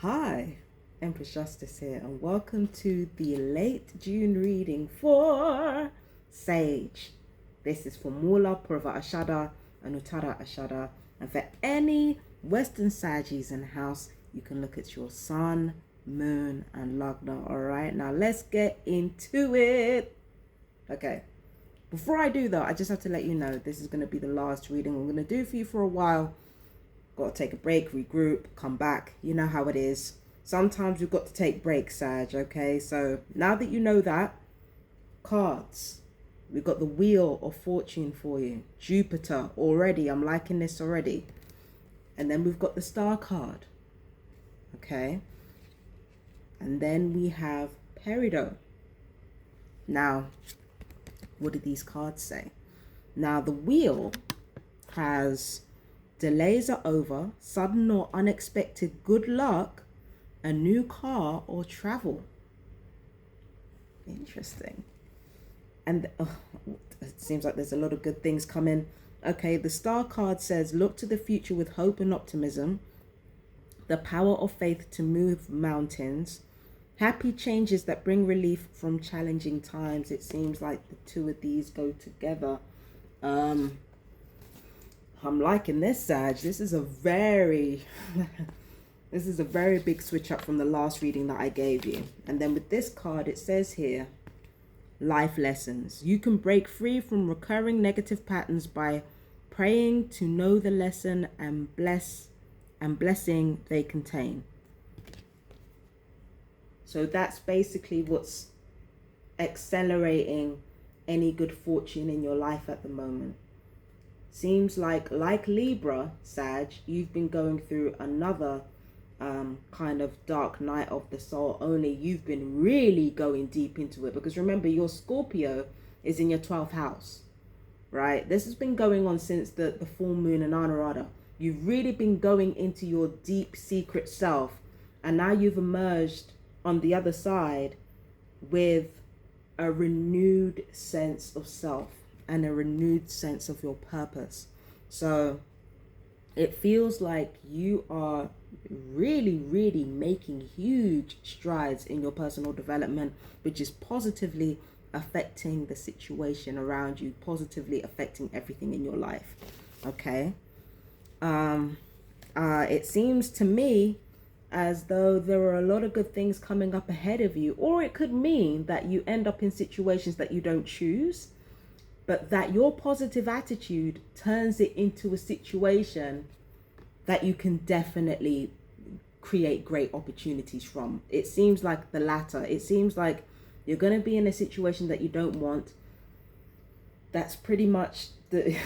Hi, Empress Justice here, and welcome to the late June reading for Sage. This is for Mula, Purva Ashada, and Uttara Ashada, and for any Western Sagis in the house, you can look at your Sun, Moon, and Lagna. Alright, now let's get into it. Okay, before I do though, I just have to let you know this is going to be the last reading I'm going to do for you for a while. Got to take a break, regroup, come back. You know how it is. Sometimes we've got to take breaks, Sag, okay? So now that you know that, cards. We've got the Wheel of Fortune for you. Jupiter already. I'm liking this already. And then we've got the Star card. Okay? And then we have Peridot. Now, what do these cards say? Now, the Wheel has delays are over, sudden or unexpected good luck, a new car or travel. Interesting. And it seems like there's a lot of good things coming. Okay, the Star card says, look to the future with hope and optimism, the power of faith to move mountains, happy changes that bring relief from challenging times. It seems like the two of these go together. I'm liking this, Sag. This is a very this is a very big switch up from the last reading that I gave you. And then with this card, it says here, life lessons. You can break free from recurring negative patterns by praying to know the lesson and blessing they contain. So that's basically what's accelerating any good fortune in your life at the moment. Seems like Libra, Sag, you've been going through another kind of dark night of the soul, only you've been really going deep into it. Because remember, your Scorpio is in your 12th house, right? This has been going on since the full moon in Anurada. You've really been going into your deep secret self. And now you've emerged on the other side with a renewed sense of self and a renewed sense of your purpose. So it feels like you are really making huge strides in your personal development, which is positively affecting the situation around you, positively affecting everything in your life. Okay. It seems to me as though there are a lot of good things coming up ahead of you, or it could mean that you end up in situations that you don't choose, but that your positive attitude turns it into a situation that you can definitely create great opportunities from. It seems like the latter. It seems like you're going to be in a situation that you don't want. That's pretty much the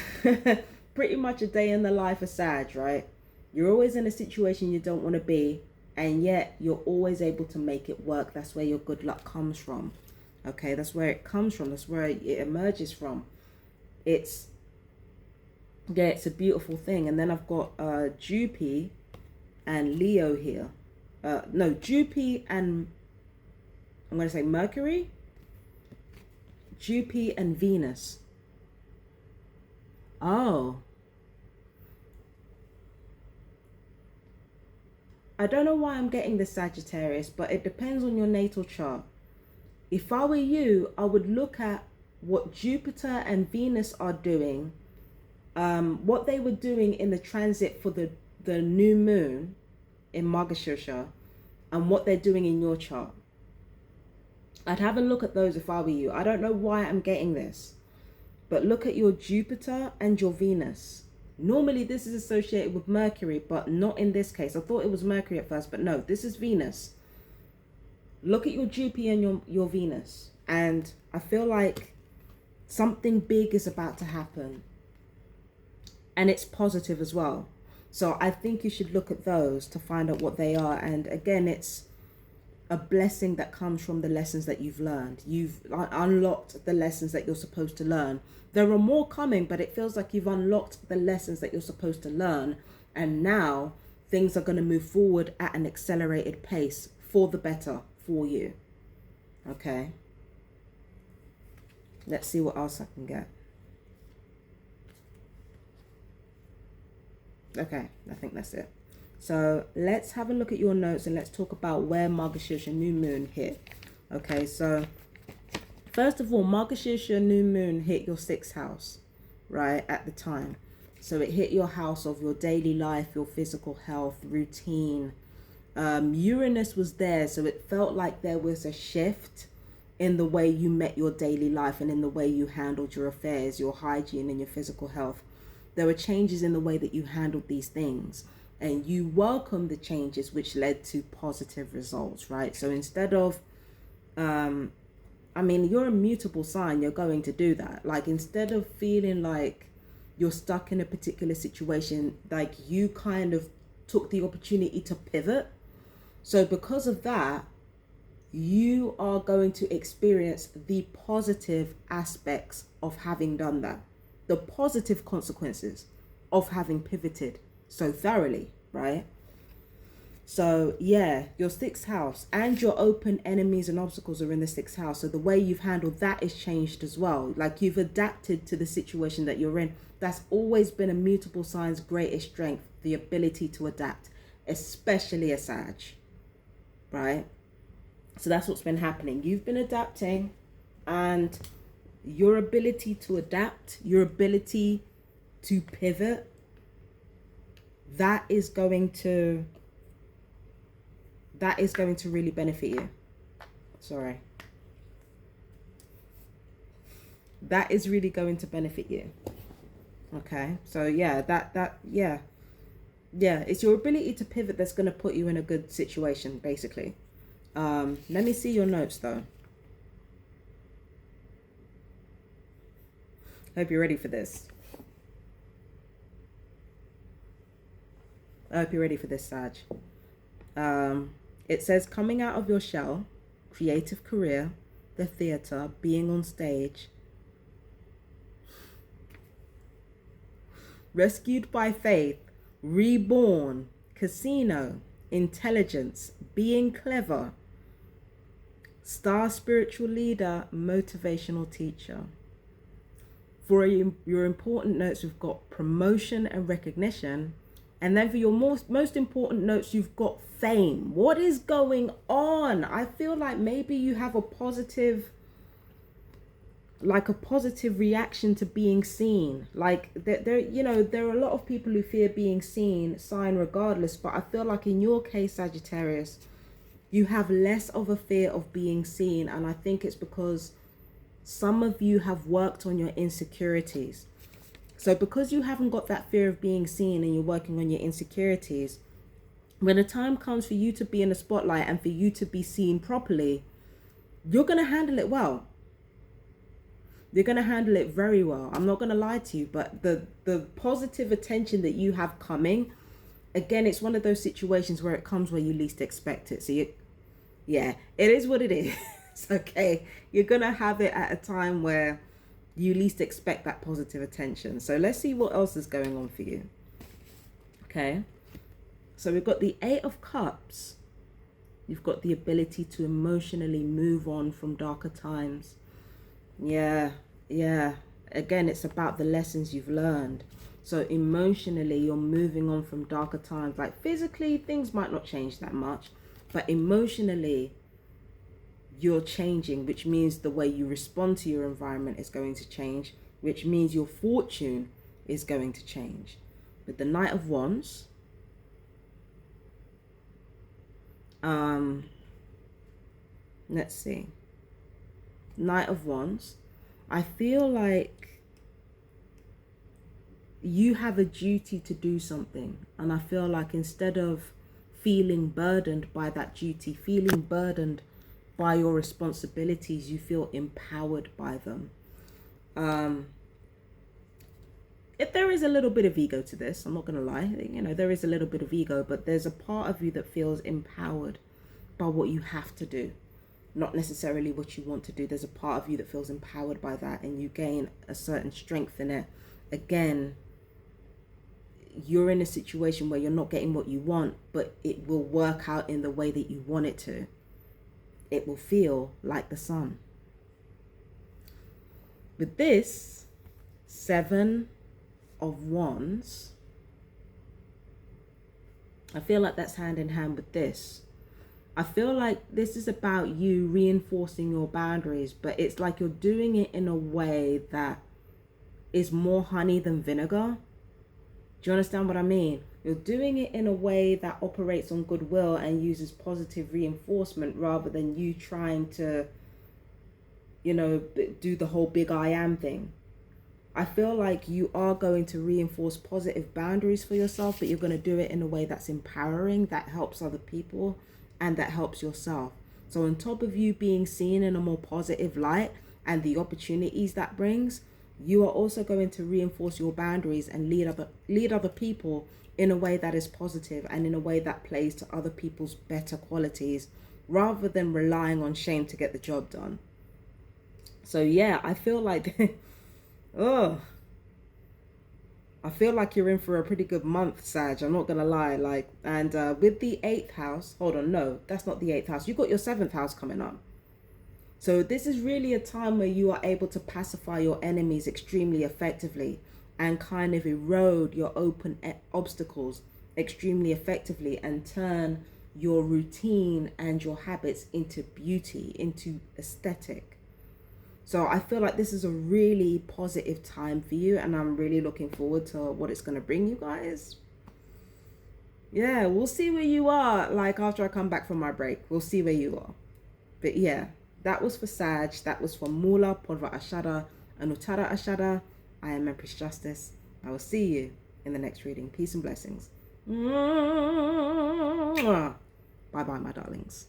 pretty much a day in the life of Sag, right? You're always in a situation you don't want to be, and yet you're always able to make it work. That's where your good luck comes from. Okay, that's where it comes from. That's where it emerges from. It's a beautiful thing. And then I've got Jupiter and Leo here. No, Jupiter and I'm going to say Mercury, Jupiter and Venus. Oh, I don't know why I'm getting the Sagittarius, but it depends on your natal chart. If I were you, I would look at what Jupiter and Venus are doing, what they were doing in the transit for the new moon in Margashira, and what they're doing in your chart. I'd have a look at those if I were you. I don't know why I'm getting this, but look at your Jupiter and your Venus. Normally this is associated with Mercury, but not in this case. I thought it was Mercury at first, but no, this is Venus. Look at your Jupiter and your Venus, and I feel like something big is about to happen, and it's positive as well. So I think you should look at those to find out what they are. And again, it's a blessing that comes from the lessons that you've learned. You've unlocked the lessons that you're supposed to learn. There are more coming, but it feels like you've unlocked the lessons that you're supposed to learn, and now things are going to move forward at an accelerated pace for the better for you. Okay, let's see what else I can get. Okay, I think that's it. So let's have a look at your notes and let's talk about where Margashirsh new moon hit. Okay, so first of all, Margashirsh new moon hit your 6th house, right, at the time. So it hit your house of your daily life, your physical health, routine. Uranus was there, so it felt like there was a shift in the way you met your daily life and in the way you handled your affairs, your hygiene and your physical health. There were changes in the way that you handled these things, and you welcomed the changes, which led to positive results, right? So instead of you're a mutable sign, you're going to do that. Like, instead of feeling like you're stuck in a particular situation, like, you kind of took the opportunity to pivot. So because of that, you are going to experience the positive aspects of having done that, the positive consequences of having pivoted so thoroughly, right? So yeah, your 6th house and your open enemies and obstacles are in the 6th house. So the way you've handled that is changed as well. Like, you've adapted to the situation that you're in. That's always been a mutable sign's greatest strength, the ability to adapt, especially a Sag, right? So that's what's been happening. You've been adapting, and your ability to adapt, your ability to pivot, that is going to really benefit you. Sorry. That is really going to benefit you. Okay. So yeah, yeah, it's your ability to pivot that's going to put you in a good situation, basically. Let me see your notes though. Hope you're ready for this. I hope you're ready for this, Sag. It says, coming out of your shell, creative career, the theatre, being on stage, rescued by faith, reborn, casino, intelligence, being clever, star spiritual leader, motivational teacher. For your important notes, we've got promotion and recognition. And then for your most important notes, you've got fame. What is going on? I feel like maybe you have a positive reaction to being seen. Like, there are a lot of people who fear being seen, sign regardless. But I feel like in your case, Sagittarius, you have less of a fear of being seen. And I think it's because some of you have worked on your insecurities. So because you haven't got that fear of being seen and you're working on your insecurities, when the time comes for you to be in the spotlight and for you to be seen properly, you're going to handle it well. You're going to handle it very well. I'm not going to lie to you, but the positive attention that you have coming, again, it's one of those situations where it comes where you least expect it. So yeah, it is what it is. Okay. You're going to have it at a time where you least expect that positive attention. So let's see what else is going on for you. Okay. So we've got the 8 of Cups. You've got the ability to emotionally move on from darker times. Yeah. Again, it's about the lessons you've learned. So emotionally, you're moving on from darker times. Like, physically, things might not change that much, but emotionally, you're changing, which means the way you respond to your environment is going to change, which means your fortune is going to change. With the Knight of Wands, let's see. Knight of Wands, I feel like you have a duty to do something. And I feel like instead of feeling burdened by that duty, feeling burdened by your responsibilities, you feel empowered by them. If there is a little bit of ego to this, I'm not going to lie, there is a little bit of ego, but there's a part of you that feels empowered by what you have to do, not necessarily what you want to do. There's a part of you that feels empowered by that, and you gain a certain strength in it. Again, you're in a situation where you're not getting what you want, but it will work out in the way that you want it to. It will feel like the sun. With this 7 of Wands, I feel like that's hand in hand with this. I feel like this is about you reinforcing your boundaries, but it's like you're doing it in a way that is more honey than vinegar. Do you understand what I mean? You're doing it in a way that operates on goodwill and uses positive reinforcement rather than you trying to, do the whole big I am thing. I feel like you are going to reinforce positive boundaries for yourself, but you're going to do it in a way that's empowering, that helps other people, and that helps yourself. So on top of you being seen in a more positive light and the opportunities that brings, you are also going to reinforce your boundaries and lead other people in a way that is positive and in a way that plays to other people's better qualities rather than relying on shame to get the job done. So yeah, I feel like oh, I feel like you're in for a pretty good month, Sag. I'm not gonna lie. And with the 8th house, hold on, no, that's not the 8th house. You got your 7th house coming up. So this is really a time where you are able to pacify your enemies extremely effectively and kind of erode your open obstacles extremely effectively and turn your routine and your habits into beauty, into aesthetic. So I feel like this is a really positive time for you, and I'm really looking forward to what it's going to bring you guys. Yeah, we'll see where you are, like after I come back from my break. We'll see where you are. But yeah, that was for Sag. That was for Mula, Podva Ashada, and Utara Ashada. I am Empress Justice. I will see you in the next reading. Peace and blessings. Bye bye, my darlings.